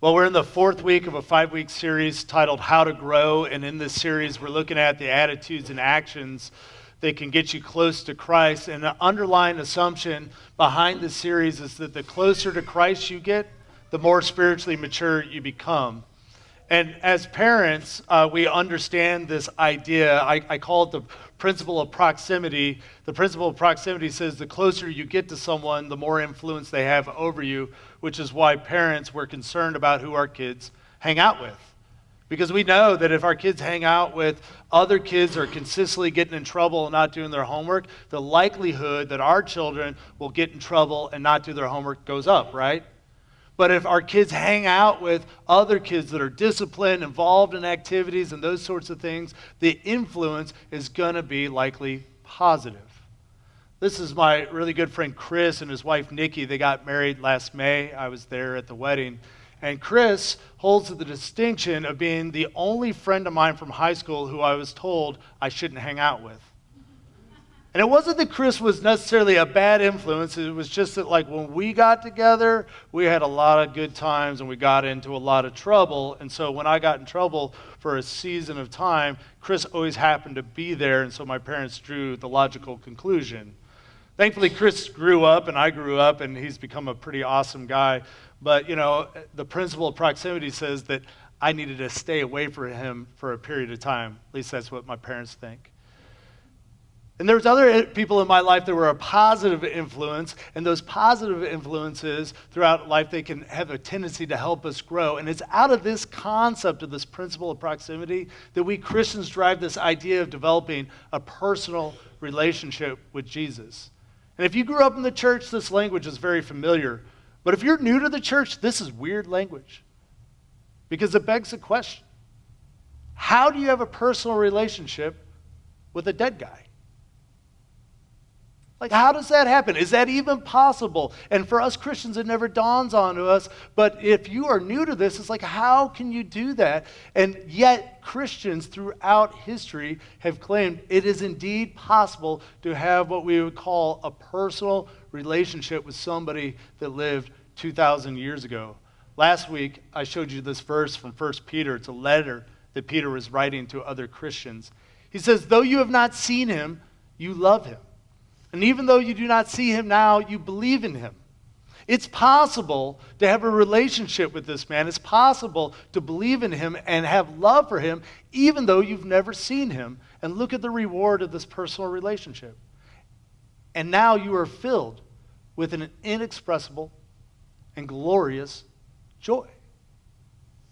Well, we're in the fourth week of a 5-week series titled How to Grow, and in this series we're looking at the attitudes and actions that can get you close to Christ. And the underlying assumption behind this series is that the closer to Christ you get, the more spiritually mature you become. And as parents, we understand this idea. I call it the principle of proximity. The principle of proximity says the closer you get to someone, the more influence they have over you, which is why parents were concerned about who our kids hang out with. Because we know that if our kids hang out with other kids or consistently getting in trouble and not doing their homework, the likelihood that our children will get in trouble and not do their homework goes up, right? But if our kids hang out with other kids that are disciplined, involved in activities and those sorts of things, the influence is going to be likely positive. This is my really good friend Chris and his wife Nikki. They got married last May. I was there at the wedding. And Chris holds the distinction of being the only friend of mine from high school who I was told I shouldn't hang out with. And it wasn't that Chris was necessarily a bad influence. It was just that, like, when we got together, we had a lot of good times and we got into a lot of trouble. And so when I got in trouble for a season of time, Chris always happened to be there. And so my parents drew the logical conclusion. Thankfully, Chris grew up and I grew up and he's become a pretty awesome guy. But, you know, the principle of proximity says that I needed to stay away from him for a period of time. At least that's what my parents think. And there's other people in my life that were a positive influence, and those positive influences throughout life, they can have a tendency to help us grow. And it's out of this concept of this principle of proximity that we Christians drive this idea of developing a personal relationship with Jesus. And if you grew up in the church, this language is very familiar. But if you're new to the church, this is weird language because it begs the question, how do you have a personal relationship with a dead guy? Like, how does that happen? Is that even possible? And for us Christians, it never dawns onto us. But if you are new to this, it's like, how can you do that? And yet, Christians throughout history have claimed it is indeed possible to have what we would call a personal relationship with somebody that lived 2,000 years ago. Last week, I showed you this verse from 1 Peter. It's a letter that Peter was writing to other Christians. He says, though you have not seen him, you love him. And even though you do not see him now, you believe in him. It's possible to have a relationship with this man. It's possible to believe in him and have love for him, even though you've never seen him. And look at the reward of this personal relationship. And now you are filled with an inexpressible and glorious joy.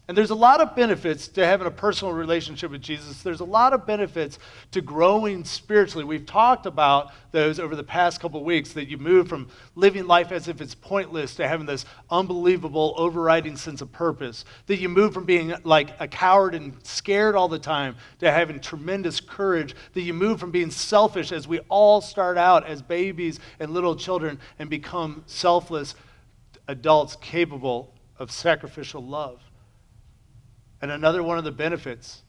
And there's a lot of benefits to having a personal relationship with Jesus. There's a lot of benefits to growing spiritually. We've talked about those over the past couple of weeks, that you move from living life as if it's pointless to having this unbelievable overriding sense of purpose. That you move from being like a coward and scared all the time to having tremendous courage. That you move from being selfish, as we all start out as babies and little children, and become selfless adults capable of sacrificial love. And another one of the benefits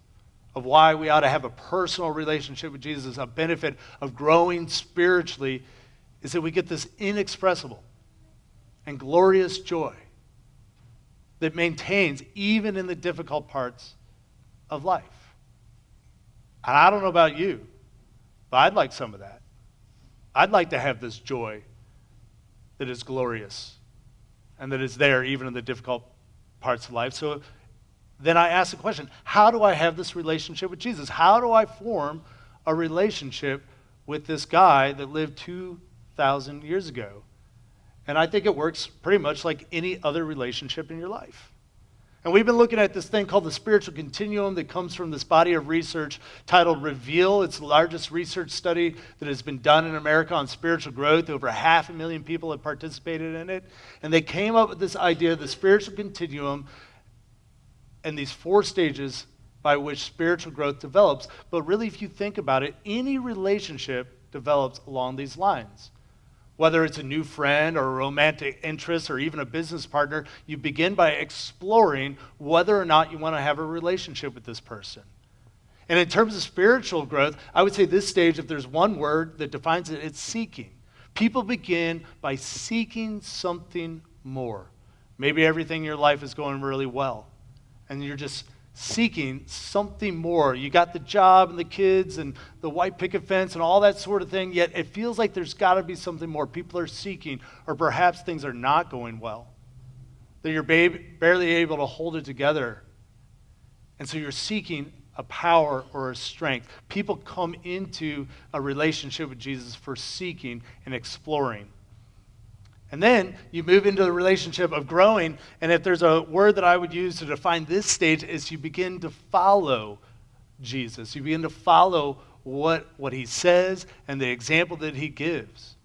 of why we ought to have a personal relationship with Jesus, a benefit of growing spiritually, is that we get this inexpressible and glorious joy that maintains even in the difficult parts of life. And I don't know about you, but I'd like some of that. I'd like to have this joy that is glorious and that is there even in the difficult parts of life. So then I ask the question, how do I have this relationship with Jesus? How do I form a relationship with this guy that lived 2,000 years ago? And I think it works pretty much like any other relationship in your life. And we've been looking at this thing called the spiritual continuum that comes from this body of research titled Reveal. It's the largest research study that has been done in America on spiritual growth. Over 500,000 people have participated in it. And they came up with this idea of the spiritual continuum and these 4 stages by which spiritual growth develops. But really, if you think about it, any relationship develops along these lines. Whether it's a new friend or a romantic interest or even a business partner, you begin by exploring whether or not you want to have a relationship with this person. And in terms of spiritual growth, I would say this stage, if there's one word that defines it, it's seeking. People begin by seeking something more. Maybe everything in your life is going really well, and you're just seeking something more. You got the job and the kids and the white picket fence and all that sort of thing, yet it feels like there's got to be something more. People are seeking, or perhaps things are not going well, that you're barely able to hold it together. And so you're seeking a power or a strength. People come into a relationship with Jesus for seeking and exploring. And then you move into the relationship of growing, and if there's a word that I would use to define this stage, is you begin to follow Jesus. You begin to follow what he says and the example that he gives.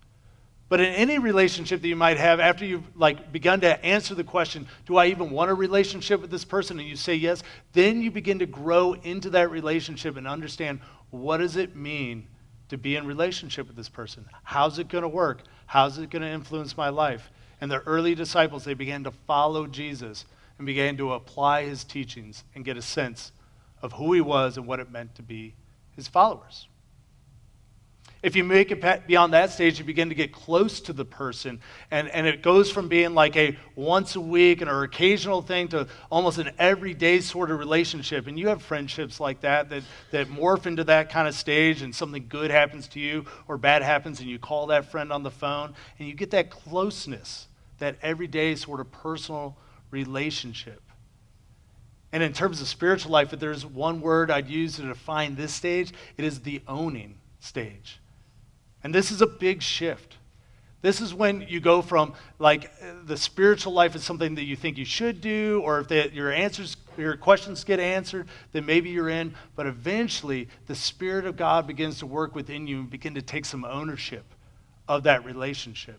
But in any relationship that you might have, after you've begun to answer the question, do I even want a relationship with this person? And you say yes, then you begin to grow into that relationship and understand, what does it mean to be in relationship with this person? How's it going to work? How's it going to influence my life? And the early disciples, they began to follow Jesus and began to apply his teachings and get a sense of who he was and what it meant to be his followers. If you make it beyond that stage, you begin to get close to the person, and it goes from being like a once a week and or occasional thing to almost an everyday sort of relationship. And you have friendships like that morph into that kind of stage, and something good happens to you or bad happens, and you call that friend on the phone, and you get that closeness, that everyday sort of personal relationship. And in terms of spiritual life, if there's one word I'd use to define this stage, it is the owning stage. And this is a big shift. This is when you go from the spiritual life is something that you think you should do, or if your questions get answered, then maybe you're in. But eventually, the Spirit of God begins to work within you and begin to take some ownership of that relationship.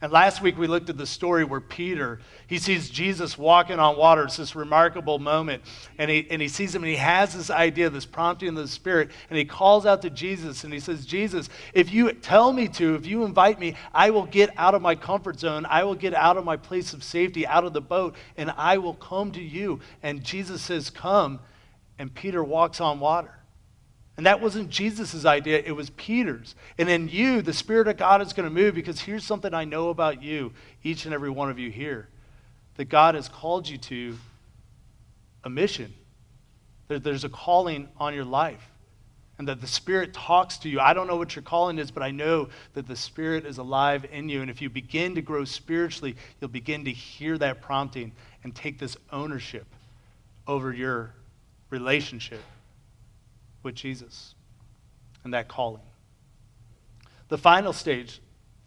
And last week we looked at the story where Peter, he sees Jesus walking on water. It's this remarkable moment. And he sees him, and he has this idea, this prompting of the Spirit. And he calls out to Jesus and he says, Jesus, if you tell me to, if you invite me, I will get out of my comfort zone. I will get out of my place of safety, out of the boat, and I will come to you. And Jesus says, come. And Peter walks on water. And that wasn't Jesus' idea, it was Peter's. And in you, the Spirit of God is going to move, because here's something I know about you, each and every one of you here, that God has called you to a mission. There's a calling on your life, and that the Spirit talks to you. I don't know what your calling is, but I know that the Spirit is alive in you. And if you begin to grow spiritually, you'll begin to hear that prompting and take this ownership over your relationship with Jesus and that calling. The final stage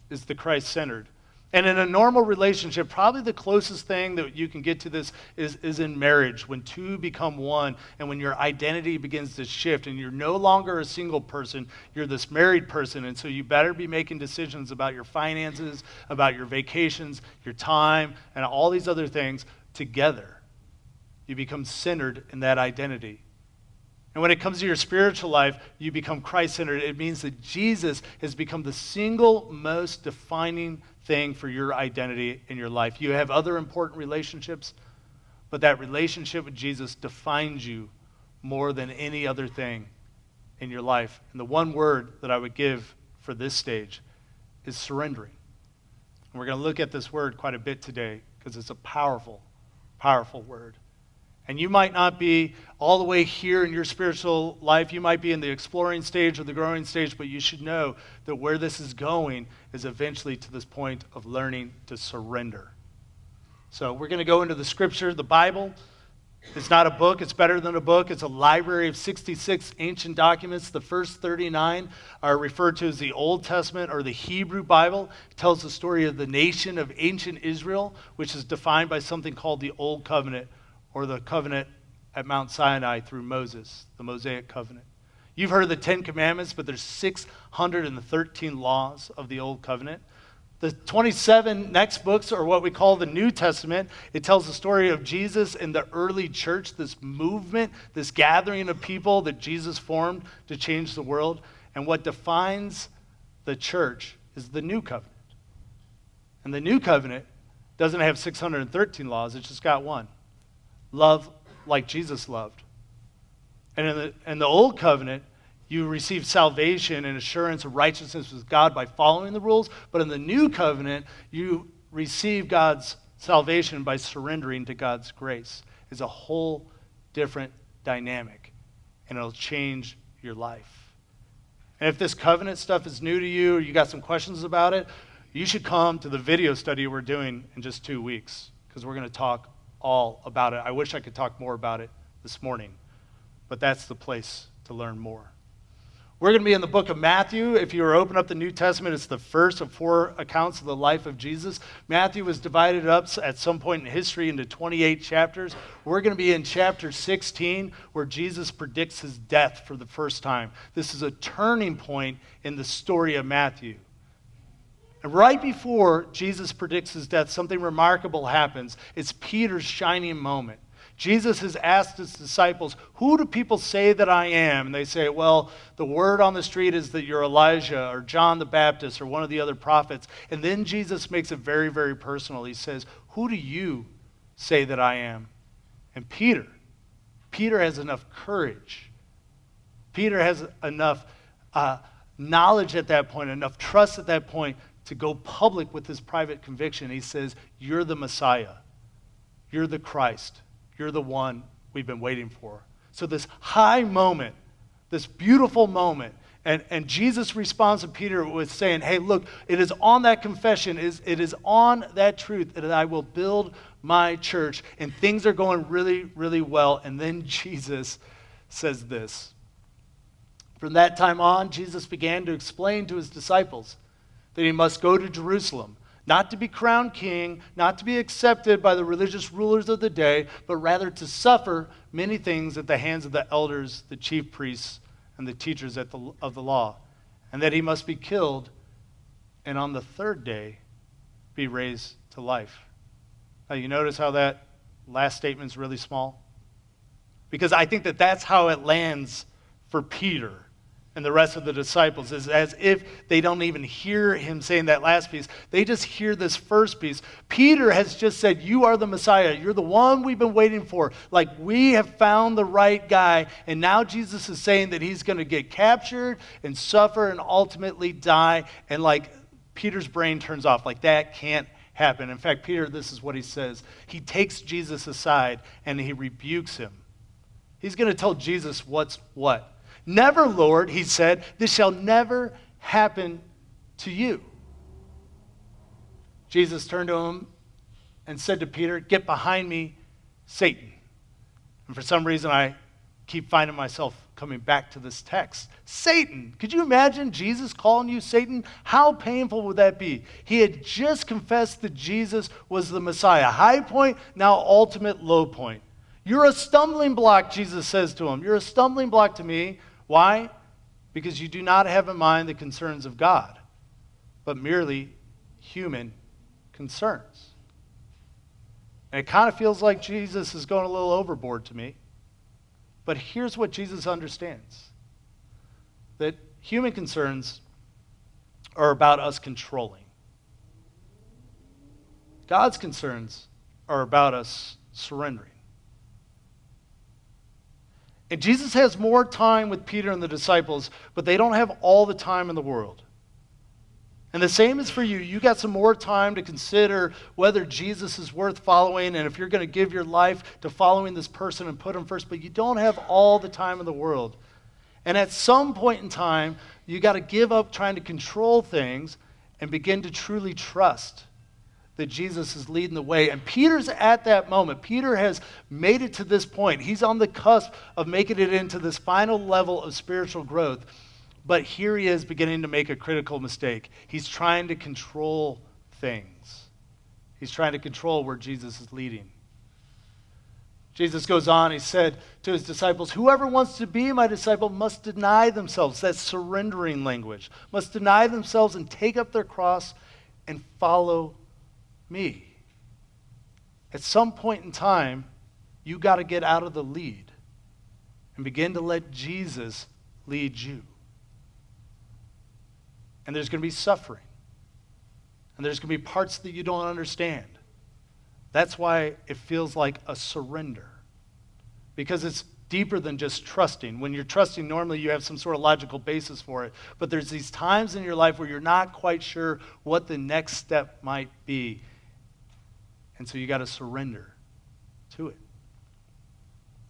is the Christ-centered. And in a normal relationship, probably the closest thing that you can get to this is in marriage, when two become one and when your identity begins to shift and you're no longer a single person, you're this married person. And so you better be making decisions about your finances, about your vacations, your time, and all these other things together. You become centered in that identity. And when it comes to your spiritual life, you become Christ-centered. It means that Jesus has become the single most defining thing for your identity in your life. You have other important relationships, but that relationship with Jesus defines you more than any other thing in your life. And the one word that I would give for this stage is surrendering. And we're going to look at this word quite a bit today, because it's a powerful, powerful word. And you might not be all the way here in your spiritual life. You might be in the exploring stage or the growing stage, but you should know that where this is going is eventually to this point of learning to surrender. So we're going to go into the scripture, the Bible. It's not a book. It's better than a book. It's a library of 66 ancient documents. The first 39 are referred to as the Old Testament or the Hebrew Bible. It tells the story of the nation of ancient Israel, which is defined by something called the Old Covenant, or the covenant at Mount Sinai through Moses, the Mosaic covenant. You've heard of the 10 Commandments, but there's 613 laws of the Old Covenant. The 27 next books are what we call the New Testament. It tells the story of Jesus and the early church, this movement, this gathering of people that Jesus formed to change the world. And what defines the church is the New Covenant. And the New Covenant doesn't have 613 laws, it's just got one. Love like Jesus loved. And in the Old Covenant, you receive salvation and assurance of righteousness with God by following the rules. But in the New Covenant, you receive God's salvation by surrendering to God's grace is a whole different dynamic, and it'll change your life. And if this covenant stuff is new to you or you got some questions about it, you should come to the video study we're doing in just 2 weeks, because we're going to talk all about it. I wish I could talk more about it this morning, but that's the place to learn more. We're going to be in the book of Matthew. If you were open up the New Testament, it's the first of 4 accounts of the life of Jesus. Matthew was divided up at some point in history into 28 chapters. We're going to be in chapter 16, where Jesus predicts his death for the first time. This is a turning point in the story of Matthew. And right before Jesus predicts his death, something remarkable happens. It's Peter's shining moment. Jesus has asked his disciples, who do people say that I am? And they say, well, the word on the street is that you're Elijah or John the Baptist or one of the other prophets. And then Jesus makes it very, very personal. He says, who do you say that I am? And Peter has enough courage. Peter has enough knowledge at that point, enough trust at that point to go public with his private conviction. He says, you're the Messiah. You're the Christ. You're the one we've been waiting for. So this high moment, this beautiful moment, and Jesus responds to Peter with saying, hey, look, it is on that confession, it is on that truth that I will build my church, and things are going really, really well. And then Jesus says this. From that time on, Jesus began to explain to his disciples that he must go to Jerusalem, not to be crowned king, not to be accepted by the religious rulers of the day, but rather to suffer many things at the hands of the elders, the chief priests, and the teachers of the law, and that he must be killed, and on the third day be raised to life. Now, you notice how that last statement is really small? Because I think that that's how it lands for Peter and the rest of the disciples, is as if they don't even hear him saying that last piece. They just hear this first piece. Peter has just said, you are the Messiah. You're the one we've been waiting for. Like, we have found the right guy. And now Jesus is saying that he's going to get captured and suffer and ultimately die. And like, Peter's brain turns off. Like, that can't happen. In fact, Peter, this is what he says. He takes Jesus aside and he rebukes him. He's going to tell Jesus what's what. Never, Lord, he said, this shall never happen to you. Jesus turned to him and said to Peter, get behind me, Satan. And for some reason, I keep finding myself coming back to this text. Satan. Could you imagine Jesus calling you Satan? How painful would that be? He had just confessed that Jesus was the Messiah. High point, now ultimate low point. You're a stumbling block, Jesus says to him. You're a stumbling block to me. Why? Because you do not have in mind the concerns of God, but merely human concerns. And it kind of feels like Jesus is going a little overboard to me. But here's what Jesus understands. That human concerns are about us controlling. God's concerns are about us surrendering. And Jesus has more time with Peter and the disciples, but they don't have all the time in the world. And the same is for you. You got some more time to consider whether Jesus is worth following and if you're going to give your life to following this person and put him first, but you don't have all the time in the world. And at some point in time, you got to give up trying to control things and begin to truly trust that Jesus is leading the way. And Peter's at that moment. Peter has made it to this point. He's on the cusp of making it into this final level of spiritual growth. But here he is beginning to make a critical mistake. He's trying to control things. He's trying to control where Jesus is leading. Jesus goes on, he said to his disciples, whoever wants to be my disciple must deny themselves. That's surrendering language. Must deny themselves and take up their cross and follow me. At some point in time, you got to get out of the lead and begin to let Jesus lead you. And there's going to be suffering. And there's going to be parts that you don't understand. That's why it feels like a surrender. Because it's deeper than just trusting. When you're trusting, normally you have some sort of logical basis for it. But there's these times in your life where you're not quite sure what the next step might be. And so you got to surrender to it.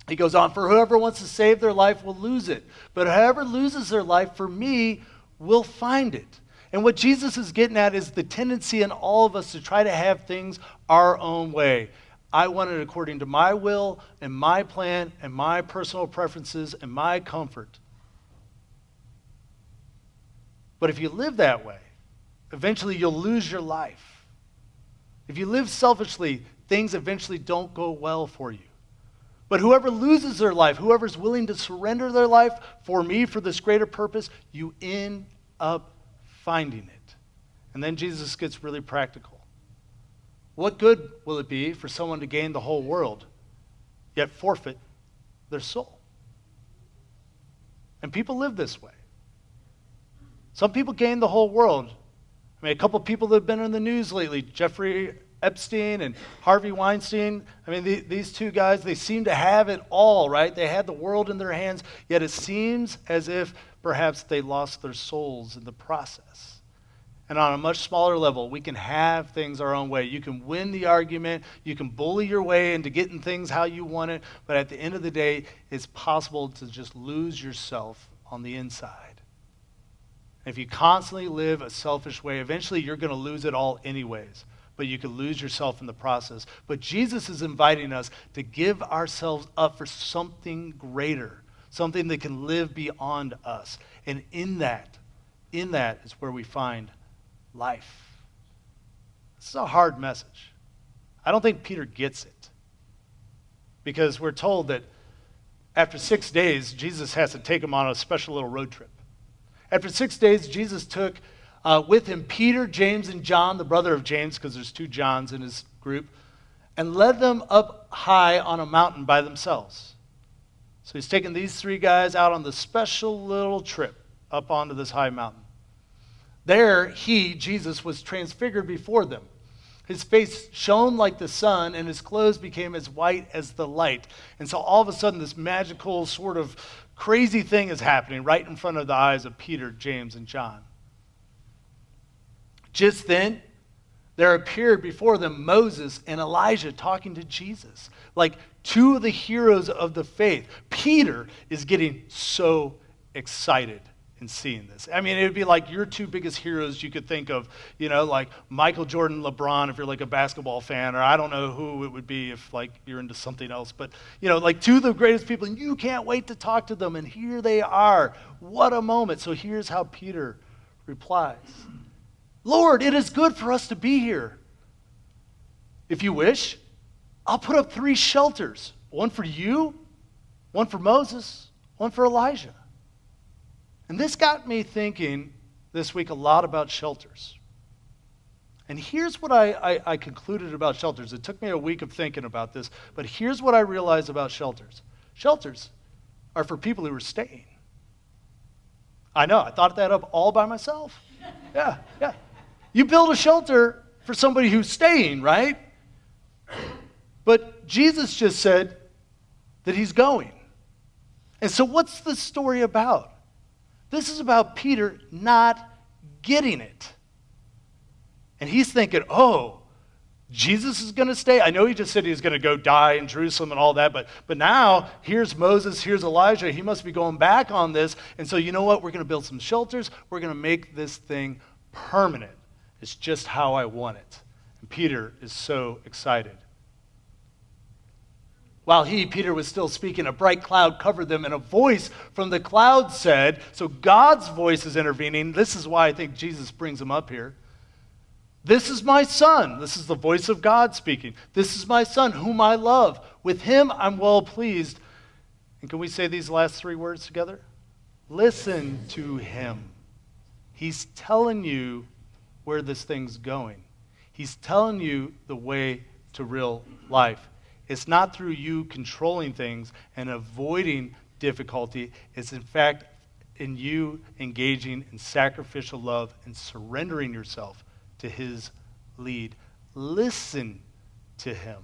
He goes on, for whoever wants to save their life will lose it. But whoever loses their life for me will find it. And what Jesus is getting at is the tendency in all of us to try to have things our own way. I want it according to my will and my plan and my personal preferences and my comfort. But if you live that way, eventually you'll lose your life. If you live selfishly, things eventually don't go well for you. But whoever loses their life, whoever's willing to surrender their life for me, for this greater purpose, you end up finding it. And then Jesus gets really practical. What good will it be for someone to gain the whole world, yet forfeit their soul? And people live this way. Some people gain the whole world. I mean, a couple people that have been in the news lately, Jeffrey Epstein and Harvey Weinstein. I mean, these two guys, they seem to have it all, right? They had the world in their hands, yet it seems as if perhaps they lost their souls in the process. And on a much smaller level, we can have things our own way. You can win the argument. You can bully your way into getting things how you want it. But at the end of the day, it's possible to just lose yourself on the inside. If you constantly live a selfish way, eventually you're going to lose it all anyways. But you can lose yourself in the process. But Jesus is inviting us to give ourselves up for something greater, something that can live beyond us. And in that is where we find life. This is a hard message. I don't think Peter gets it. Because we're told that after 6 days, Jesus has to take him on a special little road trip. After 6 days, Jesus took with him Peter, James, and John, the brother of James, because there's 2 Johns in his group, and led them up high on a mountain by themselves. So he's taking these 3 guys out on this special little trip up onto this high mountain. There, Jesus, was transfigured before them. His face shone like the sun, and his clothes became as white as the light. And so all of a sudden, this magical sort of crazy thing is happening right in front of the eyes of Peter, James, and John. Just then, there appeared before them Moses and Elijah talking to Jesus, like 2 of the heroes of the faith. Peter is getting so excited in seeing this. I mean, it would be like your 2 biggest heroes you could think of, like Michael Jordan, LeBron, if you're like a basketball fan, or I don't know who it would be if like you're into something else, but like 2 of the greatest people, and you can't wait to talk to them, and here they are. What a moment. So here's how Peter replies. Lord, it is good for us to be here. If you wish, I'll put up 3 shelters, one for you, one for Moses, one for Elijah. And this got me thinking this week a lot about shelters. And here's what I concluded about shelters. It took me a week of thinking about this, but here's what I realized about shelters. Shelters are for people who are staying. I know, I thought that up all by myself. Yeah. You build a shelter for somebody who's staying, right? But Jesus just said that he's going. And so what's the story about? This is about Peter not getting it. And he's thinking, oh, Jesus is going to stay? I know he just said he was going to go die in Jerusalem and all that, but now here's Moses, here's Elijah. He must be going back on this. And so you know what? We're going to build some shelters. We're going to make this thing permanent. It's just how I want it. And Peter is so excited. While Peter, was still speaking, a bright cloud covered them, and a voice from the cloud said, so God's voice is intervening. This is why I think Jesus brings him up here. This is my son. This is the voice of God speaking. This is my son whom I love. With him I'm well pleased. And can we say these last 3 words together? Listen to him. He's telling you where this thing's going. He's telling you the way to real life. It's not through you controlling things and avoiding difficulty. It's in fact in you engaging in sacrificial love and surrendering yourself to his lead. Listen to him.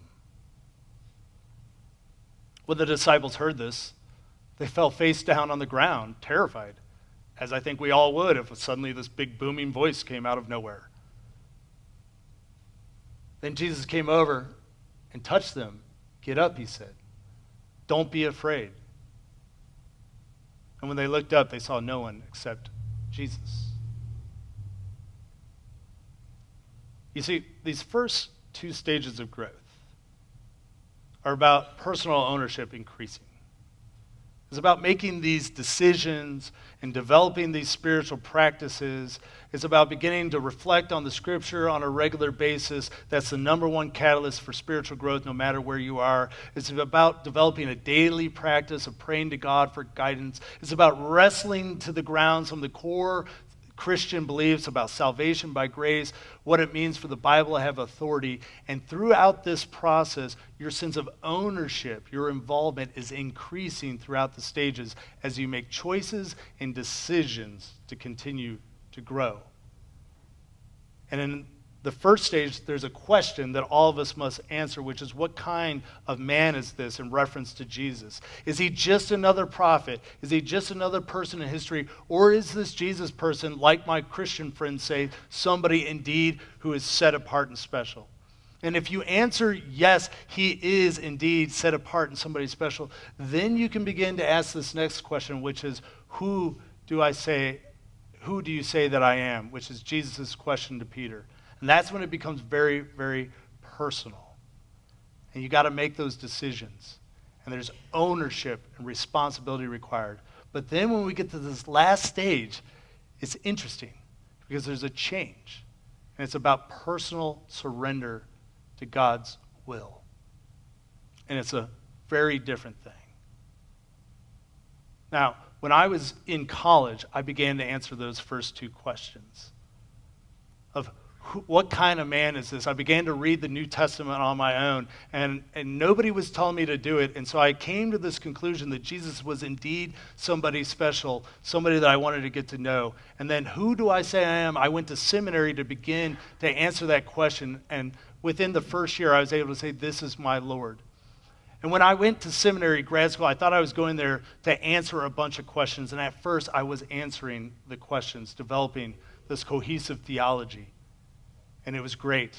When the disciples heard this, they fell face down on the ground, terrified, as I think we all would if suddenly this big booming voice came out of nowhere. Then Jesus came over and touched them. Get up, he said. Don't be afraid. And when they looked up, they saw no one except Jesus. You see, these first two stages of growth are about personal ownership increasing. It's about making these decisions and developing these spiritual practices. It's about beginning to reflect on the Scripture on a regular basis. That's the number one catalyst for spiritual growth, no matter where you are. It's about developing a daily practice of praying to God for guidance. It's about wrestling to the ground some of the core Christian beliefs about salvation by grace, what it means for the Bible to have authority. And throughout this process, your sense of ownership, your involvement is increasing throughout the stages as you make choices and decisions to continue to grow. And in the first stage, there's a question that all of us must answer, which is, what kind of man is this in reference to Jesus? Is he just another prophet? Is he just another person in history? Or is this Jesus person, like my Christian friends say, somebody indeed who is set apart and special? And if you answer yes, he is indeed set apart and somebody special, then you can begin to ask this next question, which is, who do you say that I am? Which is Jesus' question to Peter. And that's when it becomes very, very personal. And you got to make those decisions. And there's ownership and responsibility required. But then when we get to this last stage, it's interesting because there's a change. And it's about personal surrender to God's will. And it's a very different thing. Now, when I was in college, I began to answer those first two questions of what kind of man is this? I began to read the New Testament on my own, and nobody was telling me to do it. And so I came to this conclusion that Jesus was indeed somebody special, somebody that I wanted to get to know. And then, who do I say I am? I went to seminary to begin to answer that question. And within the first year, I was able to say, this is my Lord. And when I went to seminary, grad school, I thought I was going there to answer a bunch of questions. And at first, I was answering the questions, developing this cohesive theology. And it was great.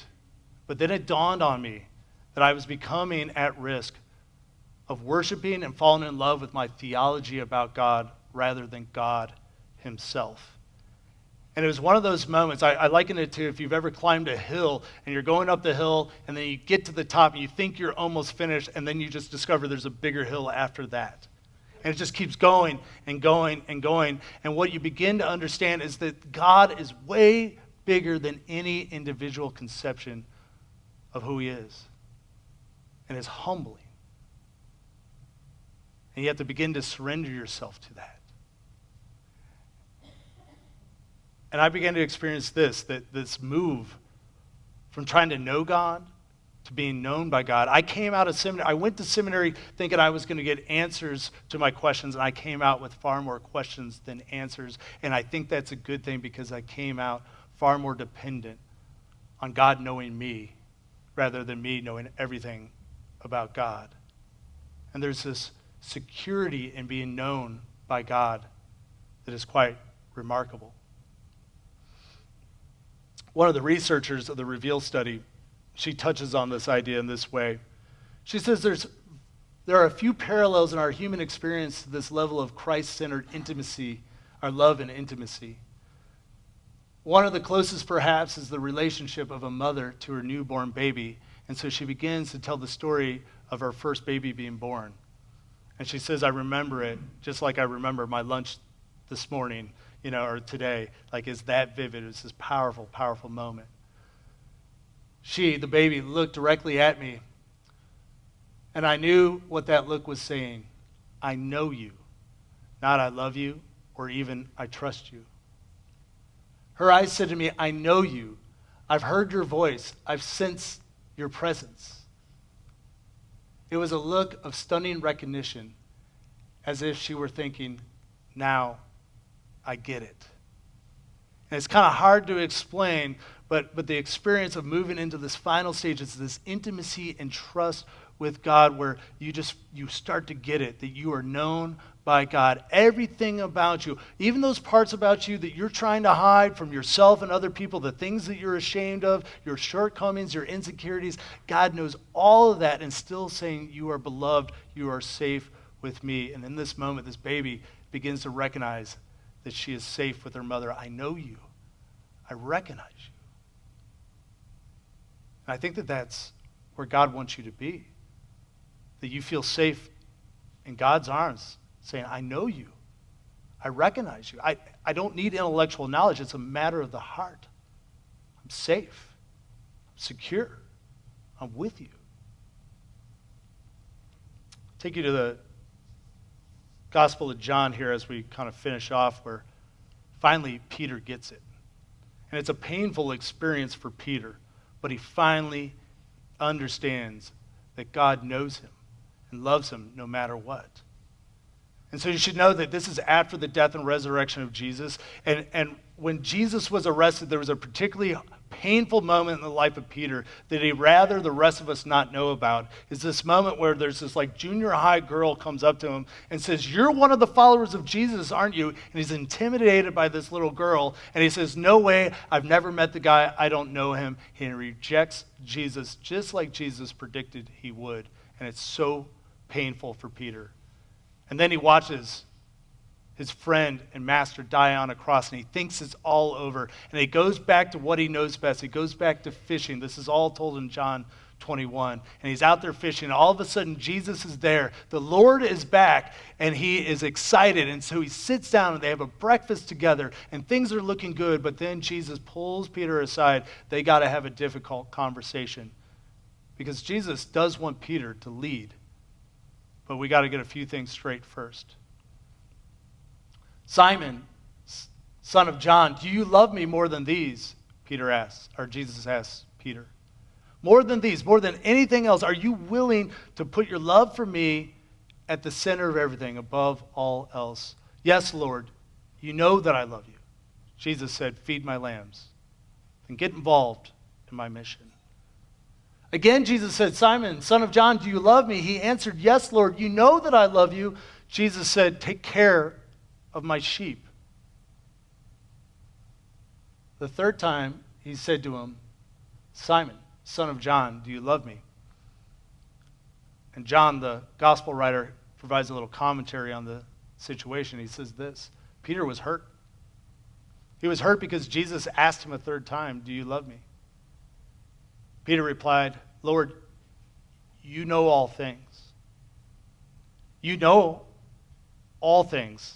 But then it dawned on me that I was becoming at risk of worshiping and falling in love with my theology about God rather than God himself. And it was one of those moments, I liken it to if you've ever climbed a hill and you're going up the hill and then you get to the top and you think you're almost finished and then you just discover there's a bigger hill after that. And it just keeps going and going and going. And what you begin to understand is that God is way bigger than any individual conception of who he is. And it's humbling. And you have to begin to surrender yourself to that. And I began to experience this move from trying to know God to being known by God. I came out of seminary. I went to seminary thinking I was going to get answers to my questions, and I came out with far more questions than answers. And I think that's a good thing because I came out far more dependent on God knowing me rather than me knowing everything about God. And there's this security in being known by God that is quite remarkable. One of the researchers of the Reveal study, she touches on this idea in this way. She says there are a few parallels in our human experience to this level of Christ-centered intimacy, our love and intimacy. One of the closest, perhaps, is the relationship of a mother to her newborn baby. And so she begins to tell the story of her first baby being born. And she says, I remember it just like I remember my lunch this morning, or today. Like, it's that vivid. It's this powerful, powerful moment. She, the baby, looked directly at me. And I knew what that look was saying. I know you. Not I love you or even I trust you. Her eyes said to me, I know you. I've heard your voice. I've sensed your presence. It was a look of stunning recognition, as if she were thinking, now I get it. And it's kind of hard to explain, but the experience of moving into this final stage is this intimacy and trust with God where you start to get it, that you are known by God. Everything about you, even those parts about you that you're trying to hide from yourself and other people, the things that you're ashamed of, your shortcomings, your insecurities, God knows all of that and still saying, you are beloved, you are safe with me. And in this moment, this baby begins to recognize that she is safe with her mother. I know you. I recognize you. And I think that that's where God wants you to be. That you feel safe in God's arms, saying, I know you. I recognize you. I don't need intellectual knowledge. It's a matter of the heart. I'm safe. I'm secure. I'm with you. I'll take you to the Gospel of John here as we kind of finish off, where finally Peter gets it. And it's a painful experience for Peter, but he finally understands that God knows him and loves him no matter what. And so you should know that this is after the death and resurrection of Jesus. And when Jesus was arrested, there was a particularly painful moment in the life of Peter that he'd rather the rest of us not know about. Is this moment where there's this like junior high girl comes up to him and says, you're one of the followers of Jesus, aren't you? And he's intimidated by this little girl. And he says, no way, I've never met the guy, I don't know him. And he rejects Jesus just like Jesus predicted he would. And it's so painful for Peter. And then he watches his friend and master die on a cross, and he thinks it's all over. And he goes back to what he knows best. He goes back to fishing. This is all told in John 21. And he's out there fishing, and all of a sudden Jesus is there. The Lord is back, and he is excited. And so he sits down, and they have a breakfast together, and things are looking good. But then Jesus pulls Peter aside. They got to have a difficult conversation, because Jesus does want Peter to lead. But we got to get a few things straight first. Simon, son of John, do you love me more than these? Peter asks, or Jesus asks Peter. More than these, more than anything else, are you willing to put your love for me at the center of everything, above all else? Yes, Lord, you know that I love you. Jesus said, feed my lambs and get involved in my mission. Again, Jesus said, Simon, son of John, do you love me? He answered, yes, Lord, you know that I love you. Jesus said, take care of my sheep. The third time, he said to him, Simon, son of John, do you love me? And John, the gospel writer, provides a little commentary on the situation. He says this, Peter was hurt. He was hurt because Jesus asked him a third time, do you love me? Peter replied, Lord, you know all things. You know all things.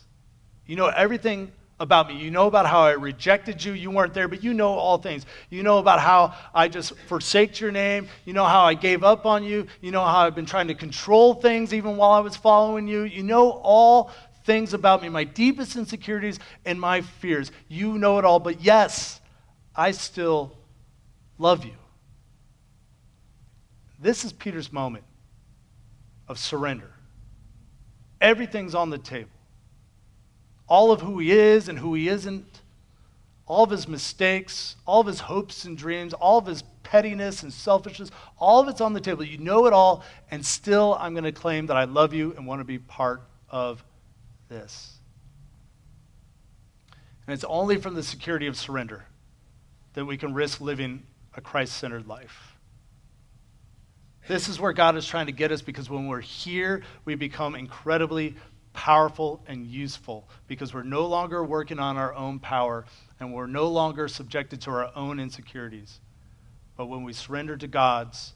You know everything about me. You know about how I rejected you. You weren't there, but you know all things. You know about how I just forsaked your name. You know how I gave up on you. You know how I've been trying to control things even while I was following you. You know all things about me, my deepest insecurities and my fears. You know it all, but yes, I still love you. This is Peter's moment of surrender. Everything's on the table. All of who he is and who he isn't, all of his mistakes, all of his hopes and dreams, all of his pettiness and selfishness, all of it's on the table. You know it all, and still I'm going to claim that I love you and want to be part of this. And it's only from the security of surrender that we can risk living a Christ-centered life. This is where God is trying to get us, because when we're here, we become incredibly powerful and useful, because we're no longer working on our own power and we're no longer subjected to our own insecurities. But when we surrender to God's,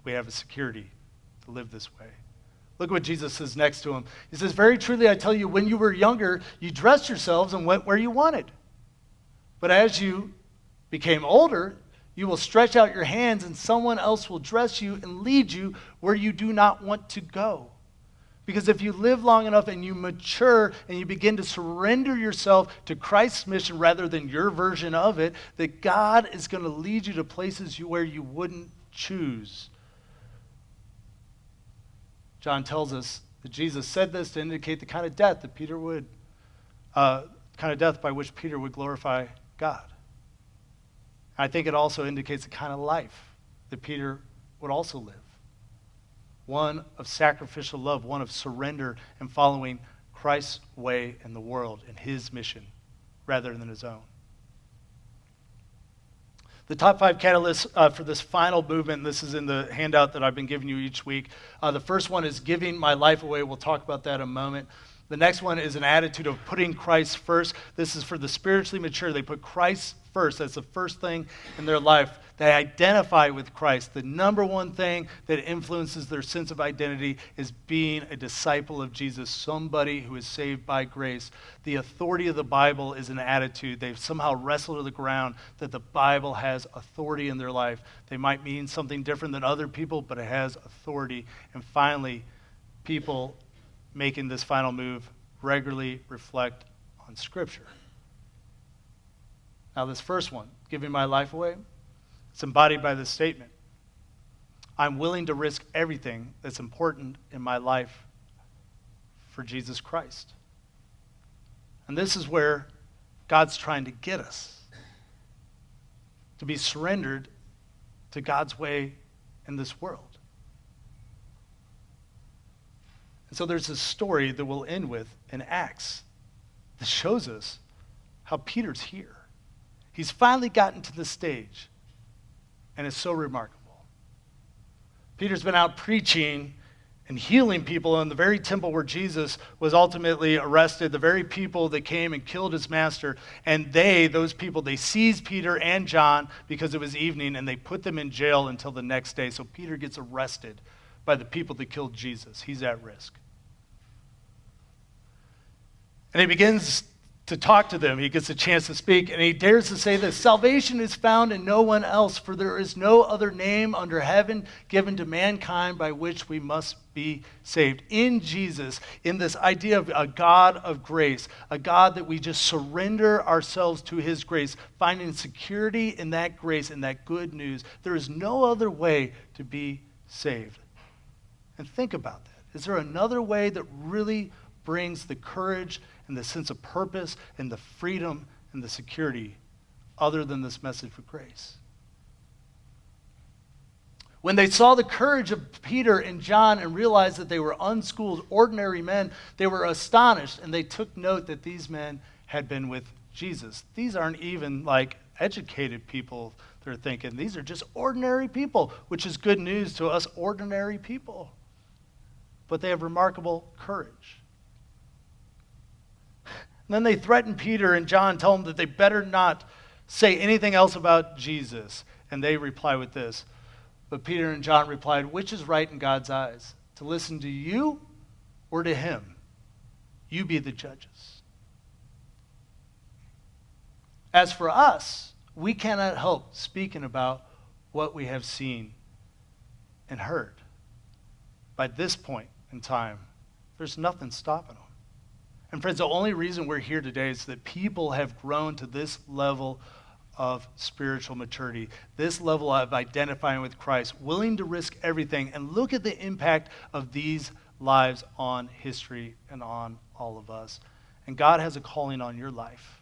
we have a security to live this way. Look what Jesus says next to him. He says, very truly I tell you, when you were younger, you dressed yourselves and went where you wanted. But as you became older, you will stretch out your hands and someone else will dress you and lead you where you do not want to go. Because if you live long enough and you mature and you begin to surrender yourself to Christ's mission rather than your version of it, that God is going to lead you to places where you wouldn't choose. John tells us that Jesus said this to indicate the kind of death that Peter would, kind of death by which Peter would glorify God. I think it also indicates the kind of life that Peter would also live. One of sacrificial love, one of surrender and following Christ's way in the world and his mission rather than his own. The top 5 catalysts for this final movement, and this is in the handout that I've been giving you each week. The first one is giving my life away. We'll talk about that in a moment. The next one is an attitude of putting Christ first. This is for the spiritually mature. They put Christ first. That's the first thing in their life. They identify with Christ. The number one thing that influences their sense of identity is being a disciple of Jesus, somebody who is saved by grace. The authority of the Bible is an attitude. They've somehow wrestled to the ground that the Bible has authority in their life. They might mean something different than other people, but it has authority. And finally, people making this final move regularly reflect on Scripture. Now, this first one, giving my life away, it's embodied by this statement. I'm willing to risk everything that's important in my life for Jesus Christ. And this is where God's trying to get us, to be surrendered to God's way in this world. And so there's this story that we'll end with in Acts that shows us how Peter's here. He's finally gotten to the stage, and it's so remarkable. Peter's been out preaching and healing people in the very temple where Jesus was ultimately arrested, the very people that came and killed his master. And those people, they seized Peter and John because it was evening, and they put them in jail until the next day. So Peter gets arrested by the people that killed Jesus. He's at risk. And he begins to talk to them. He gets a chance to speak, and he dares to say this: salvation is found in no one else, for there is no other name under heaven given to mankind by which we must be saved. In Jesus, in this idea of a God of grace, a God that we just surrender ourselves to his grace, finding security in that grace, in that good news. There is no other way to be saved. And think about that. Is there another way that really brings the courage and the sense of purpose and the freedom and the security other than this message of grace? When they saw the courage of Peter and John and realized that they were unschooled, ordinary men, they were astonished, and they took note that these men had been with Jesus. These aren't even like educated people. They're thinking these are just ordinary people, which is good news to us ordinary people. But they have remarkable courage. And then they threaten Peter and John, tell them that they better not say anything else about Jesus. And they reply with this. But Peter and John replied, which is right in God's eyes, to listen to you or to him? You be the judges. As for us, we cannot help speaking about what we have seen and heard. By this point in time, there's nothing stopping them. And friends, the only reason we're here today is that people have grown to this level of spiritual maturity, this level of identifying with Christ, willing to risk everything. And look at the impact of these lives on history and on all of us. And God has a calling on your life.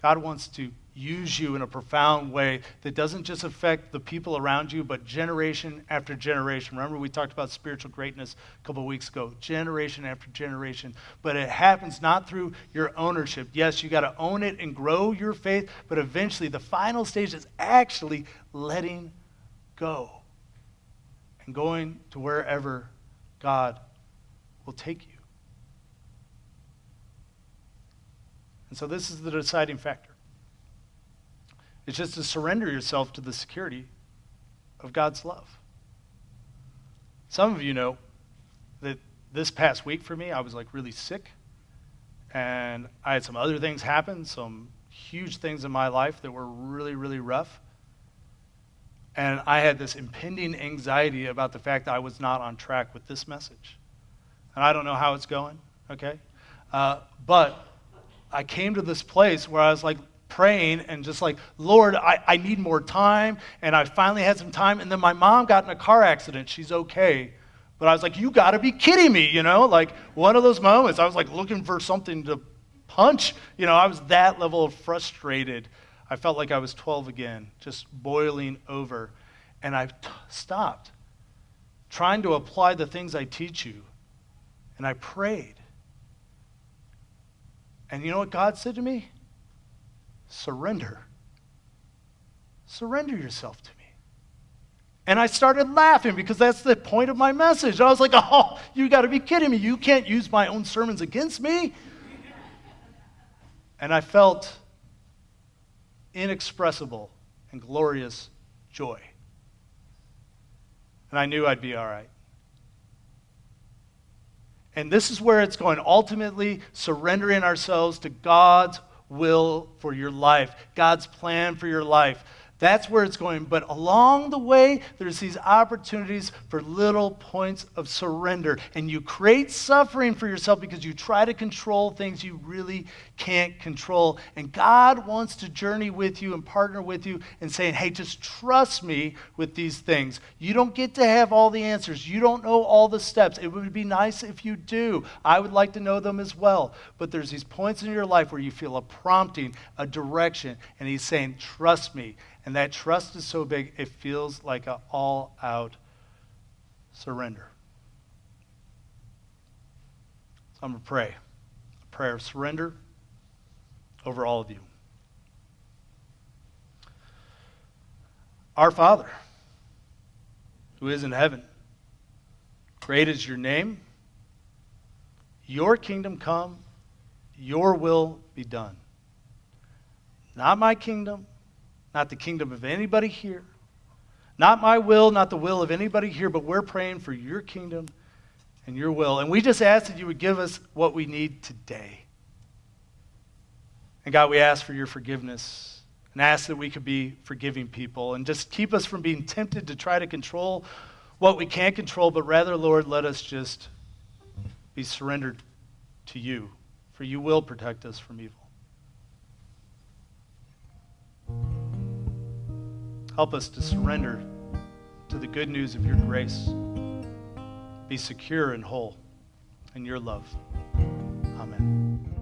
God wants to use you in a profound way that doesn't just affect the people around you, but generation after generation. Remember, we talked about spiritual greatness a couple of weeks ago, generation after generation. But it happens not through your ownership. Yes, you got to own it and grow your faith, but eventually the final stage is actually letting go and going to wherever God will take you. And so this is the deciding factor. It's just to surrender yourself to the security of God's love. Some of you know that this past week for me, I was like really sick. And I had some other things happen, some huge things in my life that were really, really rough. And I had this impending anxiety about the fact that I was not on track with this message. And I don't know how it's going, okay? But I came to this place where I was like praying and just like, Lord, I need more time. And I finally had some time. And then my mom got in a car accident. She's okay. But I was like, you got to be kidding me, you know? Like one of those moments, I was like looking for something to punch. You know, I was that level of frustrated. I felt like I was 12 again, just boiling over. And I stopped trying to apply the things I teach you. And I prayed. And you know what God said to me? Surrender. Surrender yourself to me. And I started laughing because that's the point of my message. I was like, oh, you got to be kidding me. You can't use my own sermons against me. And I felt inexpressible and glorious joy. And I knew I'd be all right. And this is where it's going. Ultimately, surrendering ourselves to God's will for your life, God's plan for your life. That's where it's going. But along the way, there's these opportunities for little points of surrender. And you create suffering for yourself because you try to control things you really can't control. And God wants to journey with you and partner with you and saying, hey, just trust me with these things. You don't get to have all the answers. You don't know all the steps. It would be nice if you do. I would like to know them as well. But there's these points in your life where you feel a prompting, a direction. And he's saying, trust me. And that trust is so big, it feels like an all-out surrender. So I'm going to pray a prayer of surrender over all of you. Our Father, who is in heaven, great is your name. Your kingdom come, your will be done. Not my kingdom, not the kingdom of anybody here. Not my will, not the will of anybody here, but we're praying for your kingdom and your will. And we just ask that you would give us what we need today. And God, we ask for your forgiveness and ask that we could be forgiving people and just keep us from being tempted to try to control what we can't control, but rather, Lord, let us just be surrendered to you, for you will protect us from evil. Help us to surrender to the good news of your grace. Be secure and whole in your love. Amen.